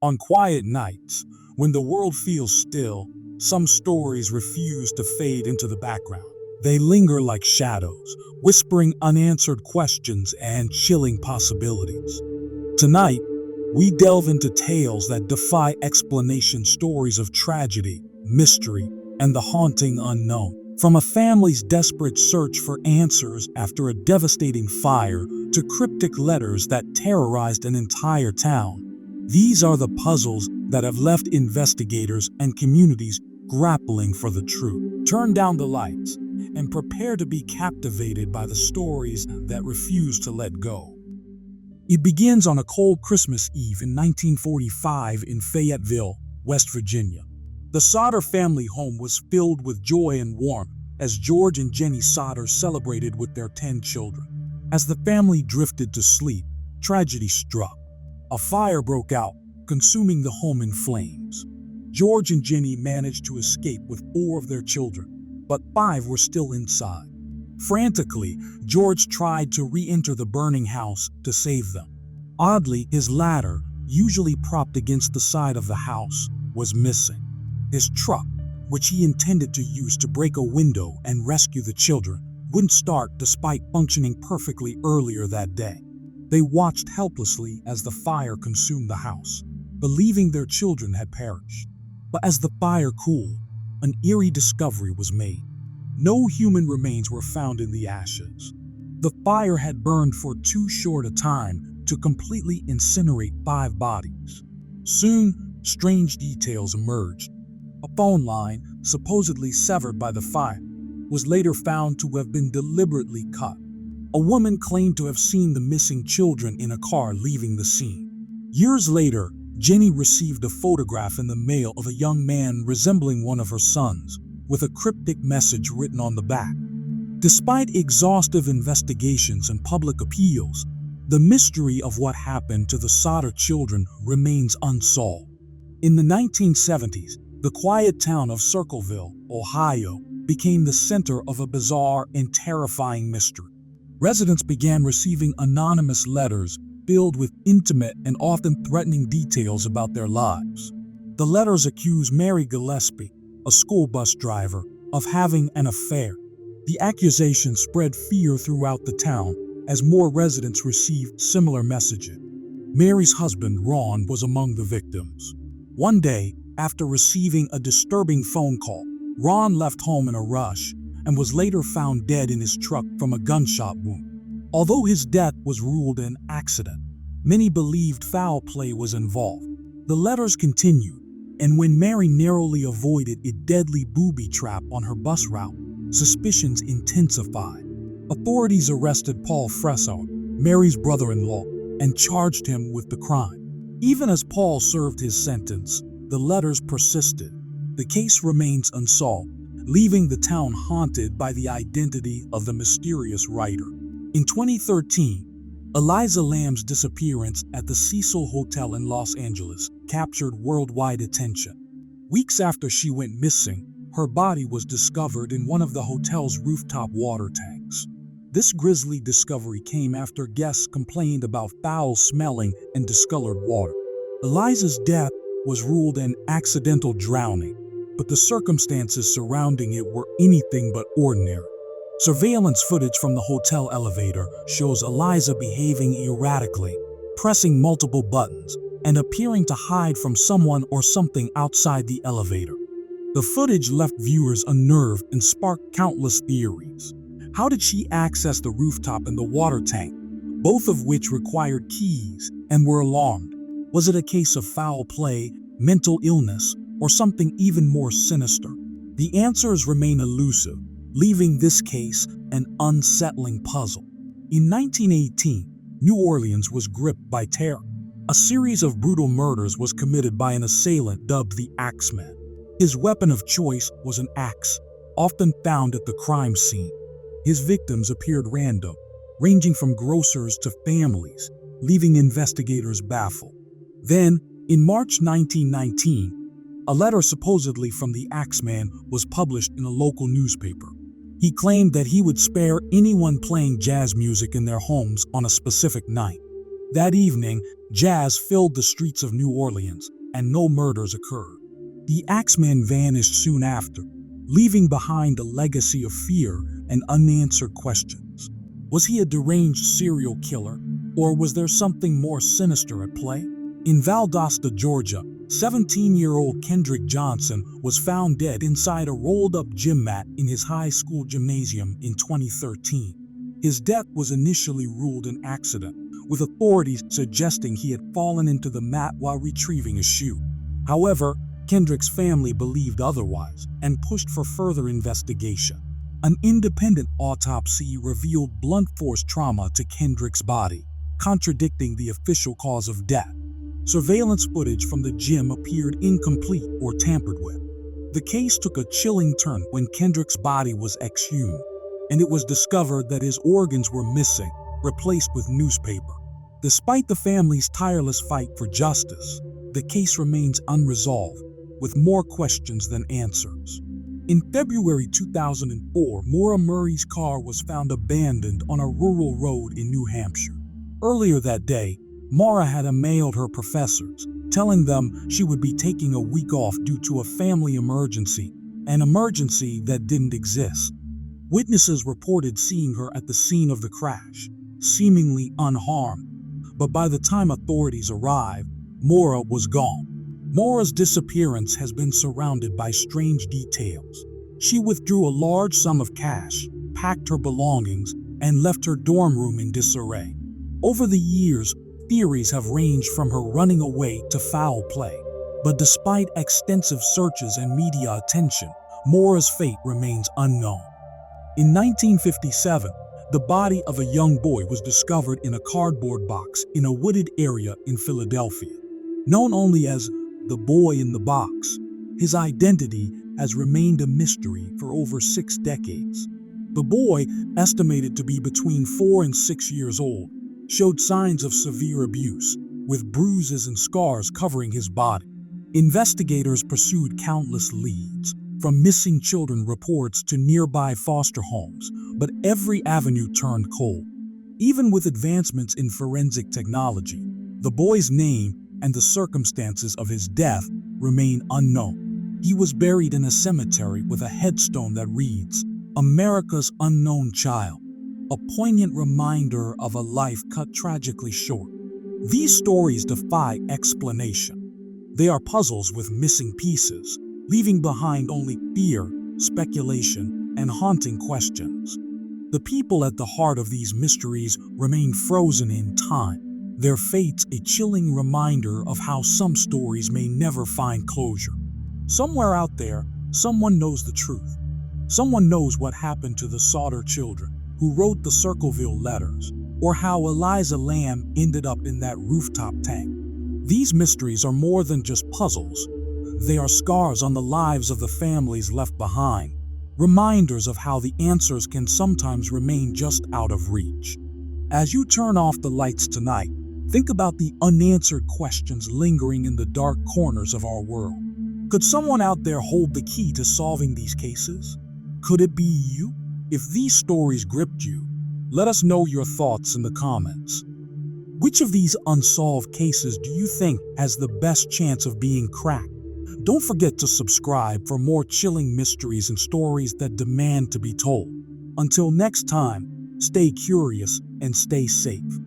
On quiet nights, when the world feels still, some stories refuse to fade into the background. They linger like shadows, whispering unanswered questions and chilling possibilities. Tonight, we delve into tales that defy explanation, stories of tragedy, mystery, and the haunting unknown. From a family's desperate search for answers after a devastating fire to cryptic letters that terrorized an entire town, these are the puzzles that have left investigators and communities grappling for the truth. Turn down the lights and prepare to be captivated by the stories that refuse to let go. It begins on a cold Christmas Eve in 1945 in Fayetteville, West Virginia. The Sodder family home was filled with joy and warmth as George and Jenny Sodder celebrated with their 10 children. As the family drifted to sleep, tragedy struck. A fire broke out, consuming the home in flames. George and Jenny managed to escape with 4 of their children, but 5 were still inside. Frantically, George tried to re-enter the burning house to save them. Oddly, his ladder, usually propped against the side of the house, was missing. His truck, which he intended to use to break a window and rescue the children, wouldn't start despite functioning perfectly earlier that day. They watched helplessly as the fire consumed the house, believing their children had perished. But as the fire cooled, an eerie discovery was made. No human remains were found in the ashes. The fire had burned for too short a time to completely incinerate 5 bodies. Soon, strange details emerged. A phone line, supposedly severed by the fire, was later found to have been deliberately cut. A woman claimed to have seen the missing children in a car leaving the scene. Years later, Jenny received a photograph in the mail of a young man resembling one of her sons, with a cryptic message written on the back. Despite exhaustive investigations and public appeals, the mystery of what happened to the Sodder children remains unsolved. In the 1970s, the quiet town of Circleville, Ohio, became the center of a bizarre and terrifying mystery. Residents began receiving anonymous letters filled with intimate and often threatening details about their lives. The letters accused Mary Gillespie, a school bus driver, of having an affair. The accusation spread fear throughout the town as more residents received similar messages. Mary's husband, Ron, was among the victims. One day, after receiving a disturbing phone call, Ron left home in a rush and was later found dead in his truck from a gunshot wound. Although his death was ruled an accident, many believed foul play was involved. The letters continued, and when Mary narrowly avoided a deadly booby trap on her bus route, suspicions intensified. Authorities arrested Paul Fresser, Mary's brother-in-law, and charged him with the crime. Even as Paul served his sentence, the letters persisted. The case remains unsolved, leaving the town haunted by the identity of the mysterious writer. In 2013, Eliza Lamb's disappearance at the Cecil Hotel in Los Angeles captured worldwide attention. Weeks after she went missing, her body was discovered in one of the hotel's rooftop water tanks. This grisly discovery came after guests complained about foul-smelling and discolored water. Eliza's death was ruled an accidental drowning, but the circumstances surrounding it were anything but ordinary. Surveillance footage from the hotel elevator shows Eliza behaving erratically, pressing multiple buttons, and appearing to hide from someone or something outside the elevator. The footage left viewers unnerved and sparked countless theories. How did she access the rooftop and the water tank, both of which required keys and were alarmed? Was it a case of foul play, mental illness, or something even more sinister? The answers remain elusive, leaving this case an unsettling puzzle. In 1918, New Orleans was gripped by terror. A series of brutal murders was committed by an assailant dubbed the Axeman. His weapon of choice was an axe, often found at the crime scene. His victims appeared random, ranging from grocers to families, leaving investigators baffled. Then, in March 1919, a letter supposedly from the Axeman was published in a local newspaper. He claimed that he would spare anyone playing jazz music in their homes on a specific night. That evening, Jazz filled the streets of New Orleans, and no murders occurred. The Axeman vanished soon after, leaving behind a legacy of fear and unanswered questions. Was he a deranged serial killer, or was there something more sinister at play? In Valdosta, Georgia, 17-year-old Kendrick Johnson was found dead inside a rolled-up gym mat in his high school gymnasium in 2013. His death was initially ruled an accident, with authorities suggesting he had fallen into the mat while retrieving a shoe. However, Kendrick's family believed otherwise and pushed for further investigation. An independent autopsy revealed blunt force trauma to Kendrick's body, contradicting the official cause of death. Surveillance footage from the gym appeared incomplete or tampered with. The case took a chilling turn when Kendrick's body was exhumed, and it was discovered that his organs were missing, replaced with newspaper. Despite the family's tireless fight for justice, the case remains unresolved, with more questions than answers. In February 2004, Maura Murray's car was found abandoned on a rural road in New Hampshire. Earlier that day, Maura had emailed her professors, telling them she would be taking a week off due to a family emergency, an emergency that didn't exist. Witnesses reported seeing her at the scene of the crash, seemingly unharmed, but by the time authorities arrived, Maura was gone. Maura's disappearance has been surrounded by strange details. She withdrew a large sum of cash, packed her belongings, and left her dorm room in disarray. Over the years, theories have ranged from her running away to foul play. But despite extensive searches and media attention, Maura's fate remains unknown. In 1957, the body of a young boy was discovered in a cardboard box in a wooded area in Philadelphia. Known only as the boy in the box, his identity has remained a mystery for over 6 decades. The boy, estimated to be between 4 and 6 years old, showed signs of severe abuse, with bruises and scars covering his body. Investigators pursued countless leads, from missing children reports to nearby foster homes, but every avenue turned cold. Even with advancements in forensic technology, the boy's name and the circumstances of his death remain unknown. He was buried in a cemetery with a headstone that reads, "America's Unknown Child," a poignant reminder of a life cut tragically short. These stories defy explanation. They are puzzles with missing pieces, leaving behind only fear, speculation, and haunting questions. The people at the heart of these mysteries remain frozen in time, their fates a chilling reminder of how some stories may never find closure. Somewhere out there, someone knows the truth. Someone knows what happened to the Sodder children, who wrote the Circleville letters, or how Eliza Lamb ended up in that rooftop tank. These mysteries are more than just puzzles. They are scars on the lives of the families left behind, reminders of how the answers can sometimes remain just out of reach. As you turn off the lights tonight, think about the unanswered questions lingering in the dark corners of our world. Could someone out there hold the key to solving these cases? Could it be you? If these stories gripped you, let us know your thoughts in the comments. Which of these unsolved cases do you think has the best chance of being cracked? Don't forget to subscribe for more chilling mysteries and stories that demand to be told. Until next time, stay curious and stay safe.